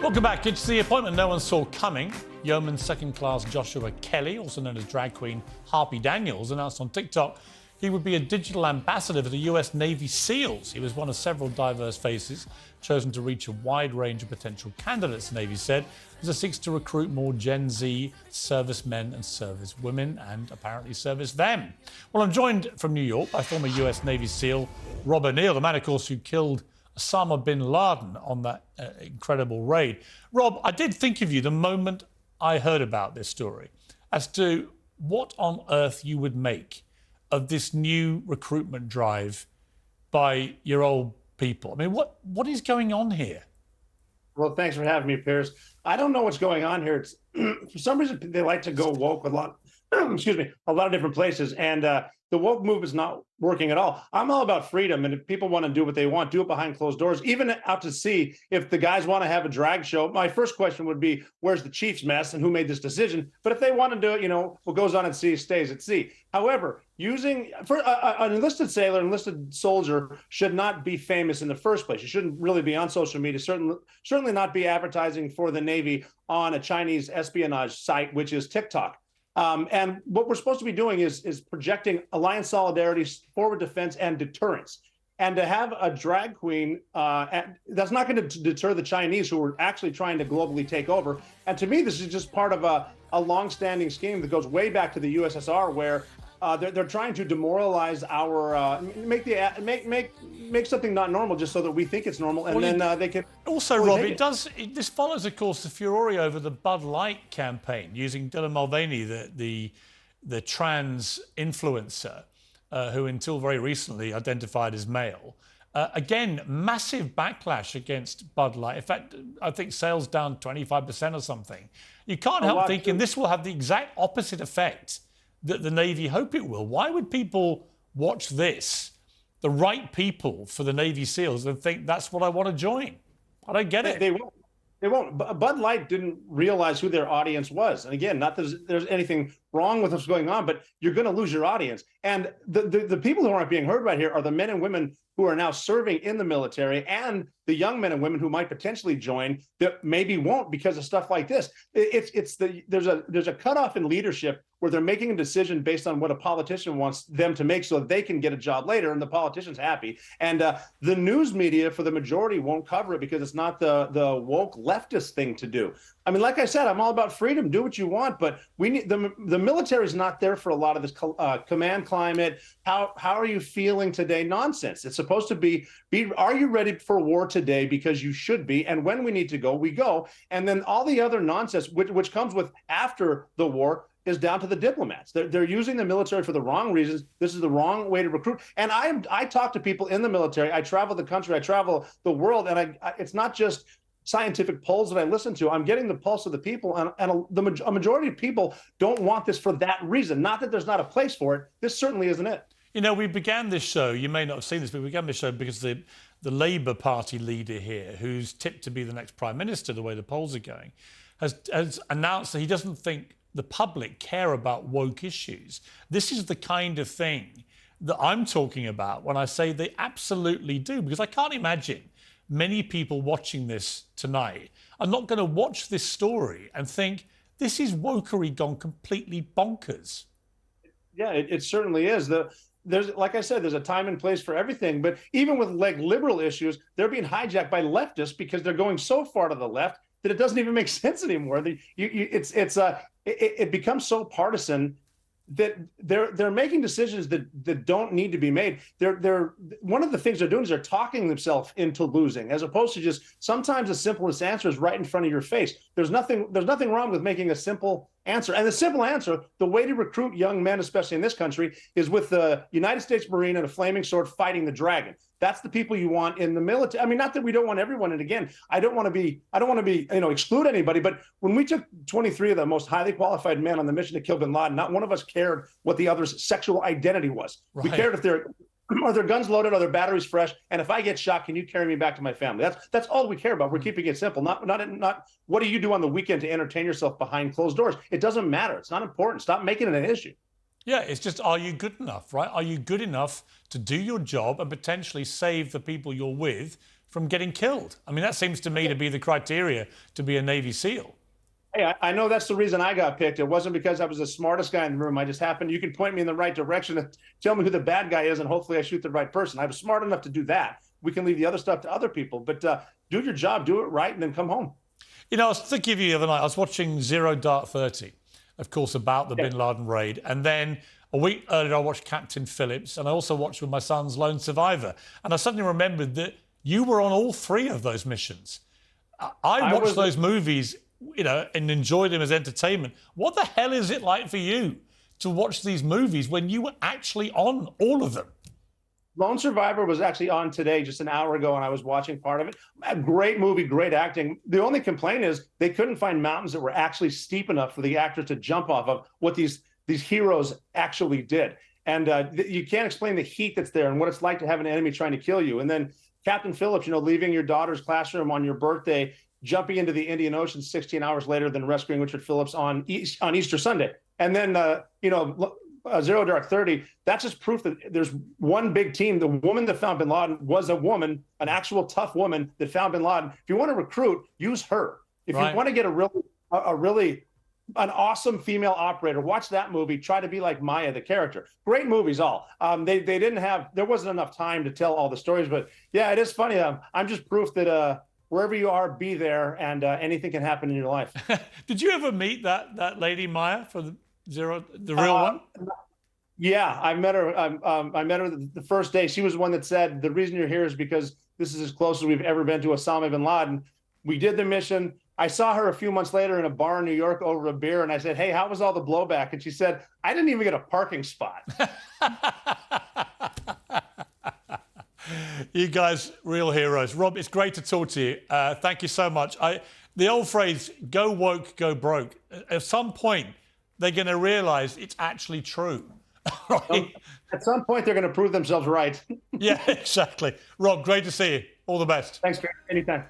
Welcome back. It's the appointment no one saw coming. Yeoman second-class Joshua Kelly, also known as drag queen Harpy Daniels, announced on TikTok he would be a digital ambassador for the US Navy SEALs. He was one of several diverse faces chosen to reach a wide range of potential candidates, the Navy said, as it seeks to recruit more Gen Z servicemen and servicewomen and apparently service them. Well, I'm joined from New York by former US Navy SEAL Rob O'Neill, the man, of course, who killed Osama Bin Laden on that incredible raid. Rob, I did think of you the moment I heard about this story as to what on earth you would make of this new recruitment drive by your old people. I mean, what is going on here? Well, thanks for having me, Piers. I don't know what's going on here. It's, for some reason, they like to go woke a lot, excuse me, a lot of different places. And the woke move is not working at all. I'm all about freedom. And if people want to do what they want, do it behind closed doors, even out to sea. If the guys want to have a drag show, my first question would be, where's the chief's mess and who made this decision? But if they want to do it, you know, what goes on at sea stays at sea. However, using for an enlisted sailor, enlisted soldier should not be famous in the first place. You shouldn't really be on social media, certainly not be advertising for the Navy on a Chinese espionage site, which is TikTok. And what we're supposed to be doing is projecting alliance solidarity, forward defense, and deterrence. And to have a drag queen, that's not going to deter the Chinese, who are actually trying to globally take over. And to me, this is just part of a long-standing scheme that goes way back to the USSR, where they're trying to demoralize our make something not normal just so that we think it's normal, and then they can also Rob, this follows, of course, the furore over the Bud Light campaign using Dylan Mulvaney, the trans influencer who until very recently identified as male. Again, massive backlash against Bud Light. In fact, I think sales down 25% or something. You can't help thinking this will have the exact opposite effect that the Navy hope it will. Why would people watch this, the right people for the Navy SEALs, and think that's what I want to join? I don't get it. They won't. They won't. Bud Light didn't realize who their audience was. And again, not that there's anything wrong with what's going on, but you're going to lose your audience. And the people who aren't being heard right here are the men and women who are now serving in the military, and the young men and women who might potentially join that maybe won't because of stuff like this. There's a cutoff in leadership where they're making a decision based on what a politician wants them to make so that they can get a job later, and the politician's happy. And the news media, for the majority, won't cover it because it's not the woke leftist thing to do. I mean, like I said, I'm all about freedom. Do what you want, but we need the military is not there for a lot of this command climate. How are you feeling today? Nonsense. It's supposed to be are you ready for war today? Because you should be. And when we need to go, we go. And then all the other nonsense, which comes with after the war, is down to the diplomats. They're using the military for the wrong reasons. This is the wrong way to recruit. And I talk to people in the military. I travel the country. I travel the world. And it's not just scientific polls that I listen to. I'm getting the pulse of the people, and a majority of people don't want this for that reason. Not that there's not a place for it. This certainly isn't it. You know, we began this show, you may not have seen this, but we began this show because the Labour Party leader here, who's tipped to be the next Prime Minister, the way the polls are going, has announced that he doesn't think the public care about woke issues. This is the kind of thing that I'm talking about when I say they absolutely do, because I can't imagine many people watching this tonight are not going to watch this story and think, this is wokery gone completely bonkers. Yeah, it certainly is. There's, like I said, there's a time and place for everything. But even with like liberal issues, they're being hijacked by leftists because they're going so far to the left that it doesn't even make sense anymore. It becomes so partisan that they're making decisions that don't need to be made. They're one of the things they're doing is they're talking themselves into losing, as opposed to just sometimes the simplest answer is right in front of your face. There's nothing wrong with making a simple answer. And the simple answer, the way to recruit young men, especially in this country, is with the United States Marine and a flaming sword fighting the dragon. That's the people you want in the military. I mean, not that we don't want everyone. And again, I don't want to be, exclude anybody. But when we took 23 of the most highly qualified men on the mission to kill Bin Laden, not one of us cared what the other's sexual identity was. Right. We cared if are their guns loaded, are their batteries fresh, and if I get shot, can you carry me back to my family? That's all we care about. We're keeping it simple. Not what do you do on the weekend to entertain yourself behind closed doors? It doesn't matter. It's not important. Stop making it an issue. Yeah, it's just, are you good enough, right? Are you good enough to do your job and potentially save the people you're with from getting killed. I mean, that seems to me to be the criteria to be a Navy SEAL. Hey, I know that's the reason I got picked. It wasn't because I was the smartest guy in the room. I just happened, you can point me in the right direction and tell me who the bad guy is, and hopefully I shoot the right person. I was smart enough to do that. We can leave the other stuff to other people, but do your job, do it right, and then come home. You know, I was thinking of you the other night. I was watching Zero Dark 30, of course, about the Bin Laden raid. And then a week earlier, I watched Captain Phillips. And I also watched with my sons Lone Survivor. And I suddenly remembered that you were on all three of those missions. I watched those movies, you know, and enjoyed them as entertainment. What the hell is it like for you to watch these movies when you were actually on all of them? Lone Survivor was actually on today, just an hour ago, and I was watching part of it. A great movie, great acting. The only complaint is they couldn't find mountains that were actually steep enough for the actors to jump off of, what these heroes actually did. And you can't explain the heat that's there and what it's like to have an enemy trying to kill you. And then Captain Phillips, you know, leaving your daughter's classroom on your birthday, jumping into the Indian Ocean 16 hours later, than rescuing Richard Phillips on Easter Sunday. And then, you know, Zero Dark 30, that's just proof that there's one big team. The woman that found Bin Laden was a woman, an actual tough woman that found Bin Laden. If you want to recruit, use her. If you want to get an awesome female operator, watch that movie. Try to be like Maya, the character. Great movies, all. There wasn't enough time to tell all the stories, but yeah, it is funny. I'm just proof that wherever you are, be there, and anything can happen in your life. Did you ever meet that lady Maya for the real one? Yeah, I met her. I met her the first day. She was the one that said, the reason you're here is because this is as close as we've ever been to Osama bin Laden. We did the mission. I saw her a few months later in a bar in New York over a beer, and I said, hey, how was all the blowback? And she said, I didn't even get a parking spot. You guys, real heroes. Rob, it's great to talk to you. Thank you so much. The old phrase, go woke, go broke. At some point, they're going to realize it's actually true. Right? At some point, they're going to prove themselves right. Yeah, exactly. Rob, great to see you. All the best. Thanks, Gary. Anytime.